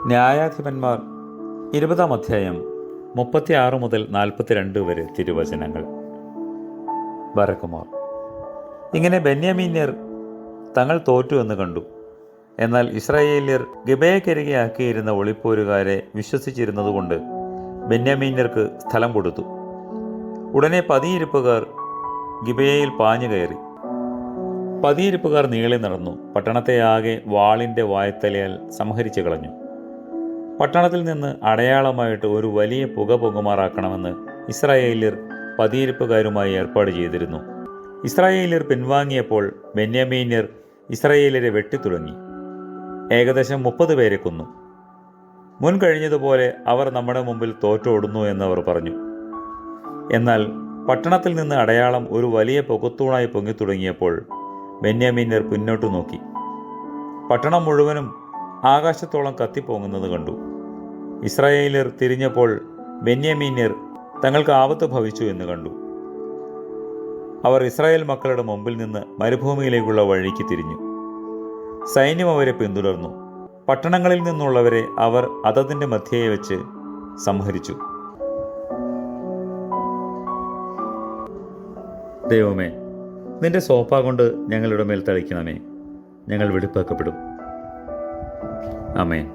ന്യായാധിപന്മാർ 20-ാം അധ്യായം 36 മുതൽ 42 വരെ തിരുവചനങ്ങൾ. ബറക്കുമോർ. ഇങ്ങനെ ബെന്യാമീന്യർ തങ്ങൾ തോറ്റു എന്ന് കണ്ടു. എന്നാൽ ഇസ്രായേല്യർ ഗിബെയക്കരികെ ആക്കിയിരുന്ന ഒളിപ്പോരുകാരെ വിശ്വസിച്ചിരുന്നതുകൊണ്ട് ബെന്യാമീന്യർക്ക് സ്ഥലം കൊടുത്തു. ഉടനെ പതിയിരിപ്പുകാർ ഗിബെയയിൽ പാഞ്ഞു കയറി. പതിയിരിപ്പുകാർ നീളെ നടന്നു പട്ടണത്തെ ആകെ വാളിൻ്റെ വായ്ത്തലയാൽ സംഹരിച്ചു കളഞ്ഞു. പട്ടണത്തിൽ നിന്ന് അടയാളമായിട്ട് ഒരു വലിയ പുക പൊങ്ങുമാറാക്കണമെന്ന് ഇസ്രായേല്യർ പതിയിരിപ്പുകാരുമായി ഏർപ്പാട് ചെയ്തിരുന്നു. ഇസ്രായേല്യർ പിൻവാങ്ങിയപ്പോൾ ബെന്യാമീന്യർ ഇസ്രായേല്യരെ വെട്ടിത്തുടങ്ങി. ഏകദേശം 30 പേരെ കൊന്നു. മുൻ കഴിഞ്ഞതുപോലെ അവർ നമ്മുടെ മുമ്പിൽ തോറ്റോടുന്നു എന്നവർ പറഞ്ഞു. എന്നാൽ പട്ടണത്തിൽ നിന്ന് അടയാളം ഒരു വലിയ പുകത്തൂണായി പൊങ്ങിത്തുടങ്ങിയപ്പോൾ ബെന്യാമീന്യർ പിന്നോട്ടു നോക്കി. പട്ടണം മുഴുവനും ആകാശത്തോളം കത്തിപ്പോങ്ങുന്നത് കണ്ടു. ഇസ്രായേല്യർ തിരിഞ്ഞപ്പോൾ ബെന്യാമീന്യർ തങ്ങൾക്ക് ആപത്ത് ഭവിച്ചു എന്ന് കണ്ടു. അവർ ഇസ്രായേൽ മക്കളുടെ മുമ്പിൽ നിന്ന് മരുഭൂമിയിലേക്കുള്ള വഴിക്ക് തിരിഞ്ഞു. സൈന്യം അവരെ പിന്തുടർന്നു. പട്ടണങ്ങളിൽ നിന്നുള്ളവരെ അവർ അതതിൻ്റെ മധ്യയെ വെച്ച് സംഹരിച്ചു. ദൈവമേ, നിന്റെ സോപ്പ കൊണ്ട് ഞങ്ങളുടെ മേൽ തളിക്കണമേ. ഞങ്ങൾ വെടിപ്പാക്കപ്പെടും. ആമേൻ.